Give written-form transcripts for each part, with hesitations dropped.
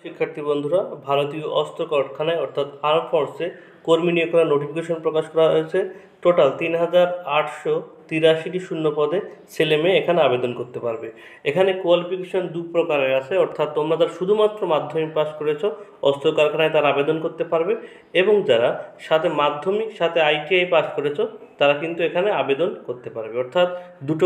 শিক্ষার্থী বন্ধুরা, ভারতীয় অস্ত্র কারখানায় অর্থাৎ আর্ম ফোর্সে কর্মী নিয়োগ করার নোটিফিকেশন প্রকাশ করা হয়েছে। টোটাল ৩,৮৮৩টি শূন্য পদে ছেলে মেয়ে এখানে আবেদন করতে পারবে। এখানে কোয়ালিফিকেশন দু প্রকারের আছে, অর্থাৎ তোমরা যারা শুধুমাত্র মাধ্যমিক পাস করেছো অস্ত্র কারখানায় তারা আবেদন করতে পারবে, এবং যারা সাথে মাধ্যমিক সাথে আইটিআই পাস করেছো তারা কিন্তু এখানে আবেদন করতে পারবে। অর্থাৎ দুটো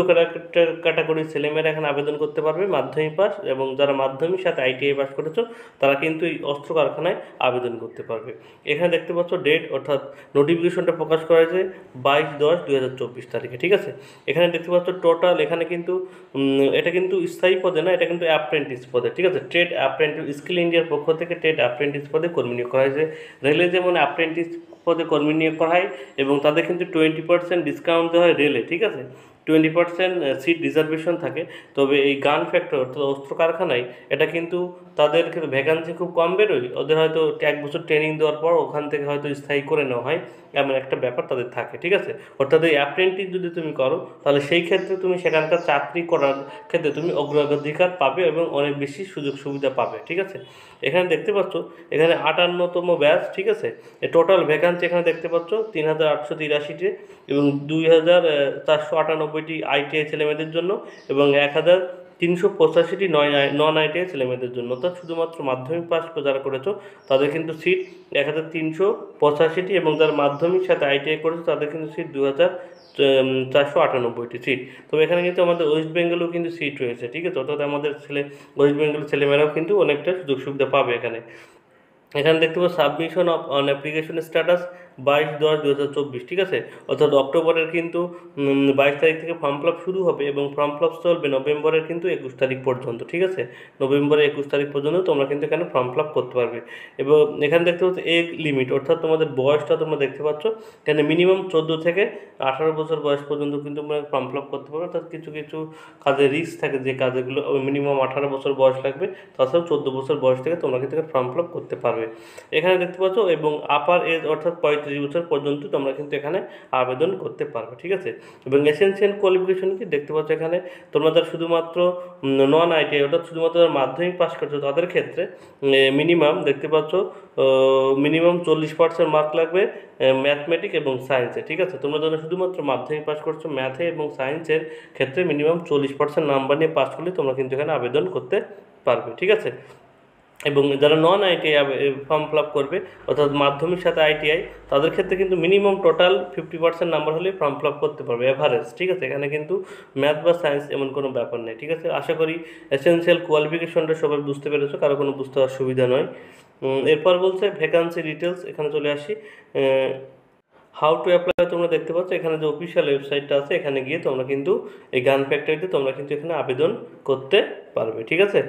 ক্যাটাগরির ছেলেমেয়েরা এখানে আবেদন করতে পারবে, মাধ্যমিক পাস এবং যারা মাধ্যমিক সাথে আইটিআই পাস করেছো তারা কিন্তু এই অস্ত্র কারখানায় আবেদন করতে পারবে। এখানে দেখতে পাচ্ছ ডেট, অর্থাৎ নোটিফিকেশনটা প্রকাশ করা হয়েছে 22/10/2024 তারিখে। ঠিক আছে, এখানে দেখতে পাচ্ছ টোটাল এখানে কিন্তু এটা কিন্তু স্থায়ী পদে না, এটা কিন্তু অ্যাপ্রেন্টিস পদে। ঠিক আছে, ট্রেড অ্যাপ্রেন্টিস স্কিল ইন্ডিয়ার পক্ষ থেকে ট্রেড অ্যাপ্রেন্টিস পদে কর্মী নিয়োগ করা হয়েছে। রেলে যেমন অ্যাপ্রেন্টিস পদে কর্মী নিয়োগ করা হয় এবং তাদের কিন্তু 20% ডিসকাউন্ট দেওয়া হয় রেলে। ঠিক আছে, 20% সিট রিজার্ভেশন থাকে। তবে এই গান ফ্যাক্টরি অর্থাৎ অস্ত্র কারখানায় এটা কিন্তু তাদের কিন্তু ভ্যাকান্সি খুব কম বেরোয়, ওদের হয়তো 1 বছর ট্রেনিং দেওয়ার পর ওখান থেকে হয়তো স্থায়ী করে নেওয়া হয়, এমন একটা ব্যাপার তাদের থাকে। ঠিক আছে, অর্থাৎ এই অ্যাপ্রেন্টিস যদি তুমি করো তাহলে সেই ক্ষেত্রে তুমি সেখানকার চাকরি করার ক্ষেত্রে তুমি অগ্রাধিকার পাবে এবং অনেক বেশি সুযোগ সুবিধা পাবে। ঠিক আছে, এখানে দেখতে পাচ্ছ এখানে 58তম ব্যাচ। ঠিক আছে, টোটাল ভ্যাকান্সি এখানে দেখতে পাচ্ছ 3,883টি এবং 2,498টি আইটিআই ছেলেমেয়েদের জন্য এবং 1,385টি নন আইটিআই ছেলেমেয়েদের জন্য। অর্থাৎ শুধুমাত্র মাধ্যমিক পাস যারা করেছো তাদের কিন্তু সিট 1,385টি এবং যারা মাধ্যমিক সাথে আইটিআই করেছে তাদের কিন্তু সিট 2,498টি সিট। তবে এখানে কিন্তু আমাদের ওয়েস্ট বেঙ্গলেও কিন্তু সিট রয়েছে। ঠিক আছে, অর্থাৎ আমাদের ওয়েস্ট বেঙ্গলের ছেলেমেয়েরাও কিন্তু অনেকটা সুযোগ সুবিধা পাবে এখানে। এখানে দেখতে পাবো সাবমিশন অন অ্যাপ্লিকেশন স্ট্যাটাস 22/10/2024। ঠিক আছে, অর্থাৎ অক্টোবরের কিন্তু 22 তারিখ থেকে ফর্ম ফিল আপ শুরু হবে এবং ফর্ম ফিল আপ চলবে নভেম্বরের কিন্তু 21 তারিখ পর্যন্ত। ঠিক আছে, নভেম্বরের 21 তারিখ পর্যন্ত তোমরা কিন্তু এখানে ফর্ম ফিল আপ করতে পারবে। এবং এখানে দেখতে পাচ্ছ এজ লিমিট, অর্থাৎ তোমাদের বয়সটা তোমরা দেখতে পাচ্ছ এখানে মিনিমাম 14 থেকে 18 বছর বয়স পর্যন্ত কিন্তু তোমরা ফর্ম ফিল আপ করতে পারবে। অর্থাৎ কিছু কিছু কাজে রিস্ক থাকে, যে কাজগুলো মিনিমাম 18 বছর বয়স লাগবে, তাছাড়াও 14 বছর বয়স থেকে তোমরা কিন্তু ফর্ম ফিল আপ করতে পারবে। এখানে দেখতে পাচ্ছ এবং আপার এজ অর্থাৎ 35 বছর পর্যন্ত তোমরা কিন্তু এখানে আবেদন করতে পারবে। ঠিক আছে, এবং এসেনশিয়াল কোয়ালিফিকেশন কি দেখতে পাচ্ছ এখানে তোমরা যারা শুধুমাত্র নন আইটিআই অর্থাৎ শুধুমাত্র মাধ্যমিক পাস করছো তাদের ক্ষেত্রে মিনিমাম দেখতে পাচ্ছ মিনিমাম 40% মার্ক লাগবে ম্যাথমেটিক এবং সায়েন্সে। ঠিক আছে, তোমরা যারা শুধুমাত্র মাধ্যমিক পাস করছো ম্যাথে এবং সায়েন্সের ক্ষেত্রে মিনিমাম 40% নাম্বার নিয়ে পাস করলে তোমরা কিন্তু এখানে আবেদন করতে পারবে। ঠিক আছে, এবং যারা নন আইটিআই ফর্ম ফিল আপ করবে অর্থাৎ মাধ্যমিক সাথে আইটিআই তাদের ক্ষেত্রে কিন্তু মিনিমাম টোটাল 50% নাম্বার হলে ফর্ম ফিল আপ করতে পারবে এভারেজ। ঠিক আছে, এখানে কিন্তু ম্যাথ বা সায়েন্স এমন কোনো ব্যাপার নেই। ঠিক আছে, আশা করি এসেনশিয়াল কোয়ালিফিকেশনটা সবাই বুঝতে পেরেছো, কারো কোনো বুঝতে অসুবিধা নয়। এরপর বলছে ভ্যাকান্সি ডিটেলস। এখানে চলে আসি, হাউ টু অ্যাপ্লাই তোমরা দেখতে পাচ্ছ এখানে যে অফিসিয়াল ওয়েবসাইটটা আছে, এখানে গিয়ে তোমরা কিন্তু এই গান ফ্যাক্টরিতে তোমরা কিন্তু এখানে আবেদন করতে পারবে। ঠিক আছে,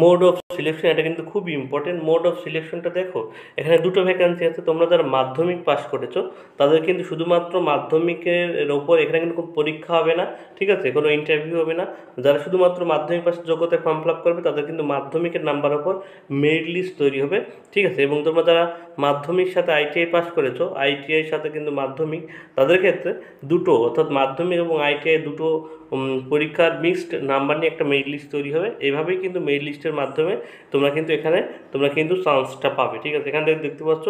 মোড অফ সিলেকশন এটা কিন্তু খুবই ইম্পর্টেন্ট। মোড অফ সিলেকশনটা দেখো, এখানে দুটো ভ্যাকান্সি আছে। তোমরা যারা মাধ্যমিক পাস করেছো তাদের কিন্তু শুধুমাত্র মাধ্যমিকের ওপর এখানে কিন্তু কোনো পরীক্ষা হবে না। ঠিক আছে, কোনো ইন্টারভিউ হবে না। যারা শুধুমাত্র মাধ্যমিক পাসের যোগ্যতায় ফর্ম ফিল আপ করবে তাদের কিন্তু মাধ্যমিকের নাম্বার ওপর মেরিট লিস্ট তৈরি হবে। ঠিক আছে, এবং তোমরা যারা মাধ্যমিক সাথে আইটিআই পাস করেছো, আইটিআই সাথে কিন্তু মাধ্যমিক, তাদের ক্ষেত্রে দুটো অর্থাৎ মাধ্যমিক এবং আইটিআই দুটো পরীক্ষার মিক্সড নাম্বার নিয়ে একটা মেরিট লিস্ট তৈরি হবে। এইভাবেই কিন্তু মেরিট লিস্টের মাধ্যমে তোমরা কিন্তু চান্সটা পাবে। ঠিক আছে, এখান থেকে দেখতে পাচ্ছ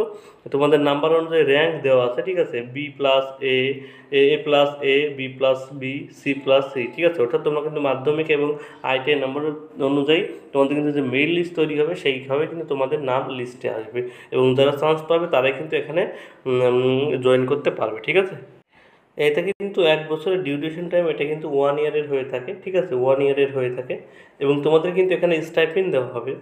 তোমাদের নাম্বার অনুযায়ী র্যাঙ্ক দেওয়া আছে। ঠিক আছে, B+A, A+A, B+B, C+C। ঠিক আছে, অর্থাৎ তোমরা কিন্তু মাধ্যমিক এবং আইটিআই নাম্বার অনুযায়ী তোমাদের কিন্তু যে মেরিট লিস্ট তৈরি হবে সেইভাবে কিন্তু তোমাদের নাম লিস্টে আসবে এবং যারা চান্স পাবে তারাই কিন্তু এখানে জয়েন করতে পারবে। ঠিক আছে, এটা কিন্তু 1 বছরের ডিউরেশন টাইম, এটা কিন্তু 1 ইয়ারের হয়ে থাকে। ঠিক আছে, 1 ইয়ারের হয়ে থাকে এবং তোমাদের কিন্তু এখানে স্টাইপেন্ড দেওয়া হবে।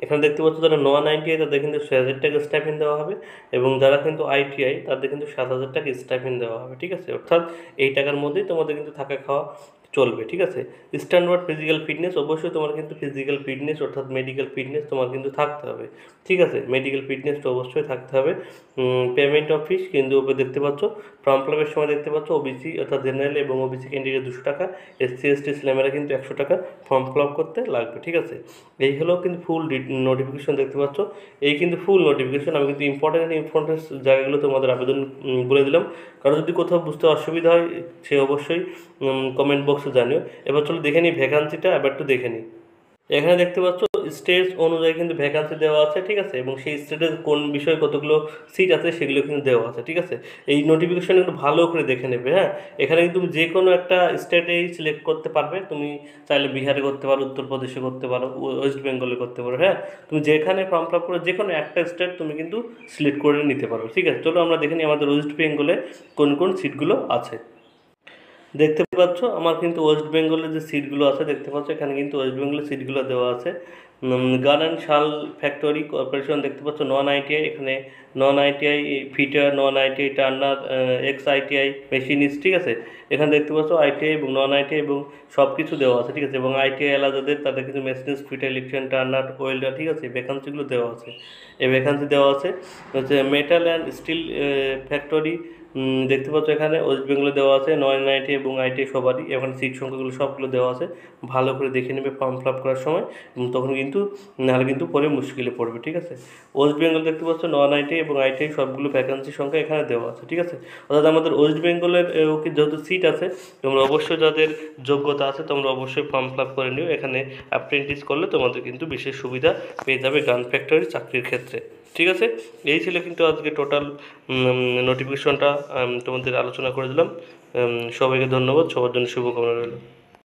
এখানে দেখতে পাচ্ছ যারা নন আইটিআই তাদের কিন্তু 6,000 টাকা স্টাইপেন্ড দেওয়া হবে এবং যারা কিন্তু আইটিআই তাদের কিন্তু 7,000 টাকা স্টাইপেন্ড দেওয়া হবে। ঠিক আছে, অর্থাৎ এই টাকার মধ্যেই তোমাদের কিন্তু থাকা খাওয়া চলবে। ঠিক আছে, স্ট্যান্ডার্ড ফিজিক্যাল ফিটনেস, অবশ্যই তোমার কিন্তু ফিজিক্যাল ফিটনেস অর্থাৎ মেডিকেল ফিটনেস তোমার কিন্তু থাকতে হবে। ঠিক আছে, মেডিকেল ফিটনেসটা অবশ্যই থাকতে হবে। পেমেন্ট অফ ফিস কিন্তু দেখতে পাচ্ছ ফর্ম ফিল আপের সময় দেখতে পাচ্ছ ওবিসি অর্থাৎ জেনারেল এবং ওবিসি ক্যান্ডিডেট 200 টাকা, এসসি এসটি ছেলেমেয়েরা কিন্তু 100 টাকা ফর্ম ফিল আপ করতে লাগবে। ঠিক আছে, এই হলো কিন্তু ফুল নোটিফিকেশন দেখতে পাচ্ছ। এই কিন্তু ফুল নোটিফিকেশন। আমি কিন্তু ইম্পর্টেন্ট জায়গাগুলো তোমাদের আবেদন বলে দিলাম। কারো যদি কোথাও বুঝতে অসুবিধা হয় সে অবশ্যই কমেন্ট বক্সে জানিও। এবার চলো দেখে নিই ভ্যাকান্সিটা, এবার একটু দেখে নিই। এখানে দেখতে পাচ্ছ স্টেজ অনুযায়ী কিন্তু ভ্যাকান্সি দেওয়া আছে, ঠিক আছে, এবং সেই স্টেজের কোন বিষয়ে কতগুলো সিট আছে সেগুলো কিন্তু দেওয়া আছে, ঠিক আছে। এই নোটিফিকেশন একটু ভালো করে দেখে নেবে, হ্যাঁ। এখানে কিন্তু তুমি যে কোনো একটা স্টেটেই সিলেক্ট করতে পারবে, তুমি চাইলে বিহারে করতে পারো, উত্তরপ্রদেশে করতে পারো, ওয়েস্ট বেঙ্গলে করতে পারো, হ্যাঁ। তুমি যেখানে ফর্ম ফিল আপ করে যে কোনো একটা স্টেট তুমি কিন্তু সিলেক্ট করে নিতে পারো, ঠিক আছে। চলো আমরা দেখে নিই আমাদের ওয়েস্ট বেঙ্গলে কোন কোন সিটগুলো আছে। দেখতে পাচ্ছ আমার কিন্তু ওয়েস্ট বেঙ্গলের যে সিটগুলো আছে, দেখতে পাচ্ছ এখানে কিন্তু ওয়েস্ট বেঙ্গলের সিটগুলো দেওয়া আছে। গান অ্যান্ড শাল ফ্যাক্টরি কর্পোরেশন, দেখতে পাচ্ছ নন আইটিআই, এখানে non ITI fitter, non ITI turner, ex ITI machinist, ঠিক আছে। এখানে দেখতে পাচ্ছ আইটিআই এবং নন আইটিআই এবং সব কিছু দেওয়া আছে, ঠিক আছে। এবং আইটিআই এলা যাদের তাদের কিন্তু machinist, fitter, electrician, turner, welder, ঠিক আছে, ভ্যাকান্সিগুলো দেওয়া আছে। এই ভ্যাকান্সি দেওয়া আছে হচ্ছে মেটাল অ্যান্ড স্টিল ফ্যাক্টরি, দেখতে পাচ্ছ এখানে ওয়েস্ট বেঙ্গলে দেওয়া আছে নন আইটি এবং আইটি সবারই, এখানে সিট সংখ্যাগুলো সবগুলো দেওয়া আছে। ভালো করে দেখে নেবে ফর্ম ফিল আপ করার সময়, তখন কিন্তু নাহলে কিন্তু পরে মুশকিলে পড়বে, ঠিক আছে। ওয়েস্ট বেঙ্গল দেখতে পাচ্ছ নন আইটি এবং আইটিআই সবগুলো ভ্যাকান্সি সংখ্যা এখানে দেওয়া আছে, ঠিক আছে। অর্থাৎ আমাদের ওয়েস্ট বেঙ্গলের যেহেতু সিট আছে, তোমরা অবশ্যই যাদের যোগ্যতা আছে তোমরা অবশ্যই ফর্ম ফিল আপ করে নিও। এখানে অ্যাপ্রেন্টিস করলে তোমাদের কিন্তু বিশেষ সুবিধা পেয়ে যাবে গান ফ্যাক্টরি চাকরির ক্ষেত্রে, ঠিক আছে। এই ছিল কিন্তু আজকে টোটাল নোটিফিকেশনটা তোমাদের আলোচনা করে দিলাম। সবাইকে ধন্যবাদ, সবার জন্য শুভকামনা রইল।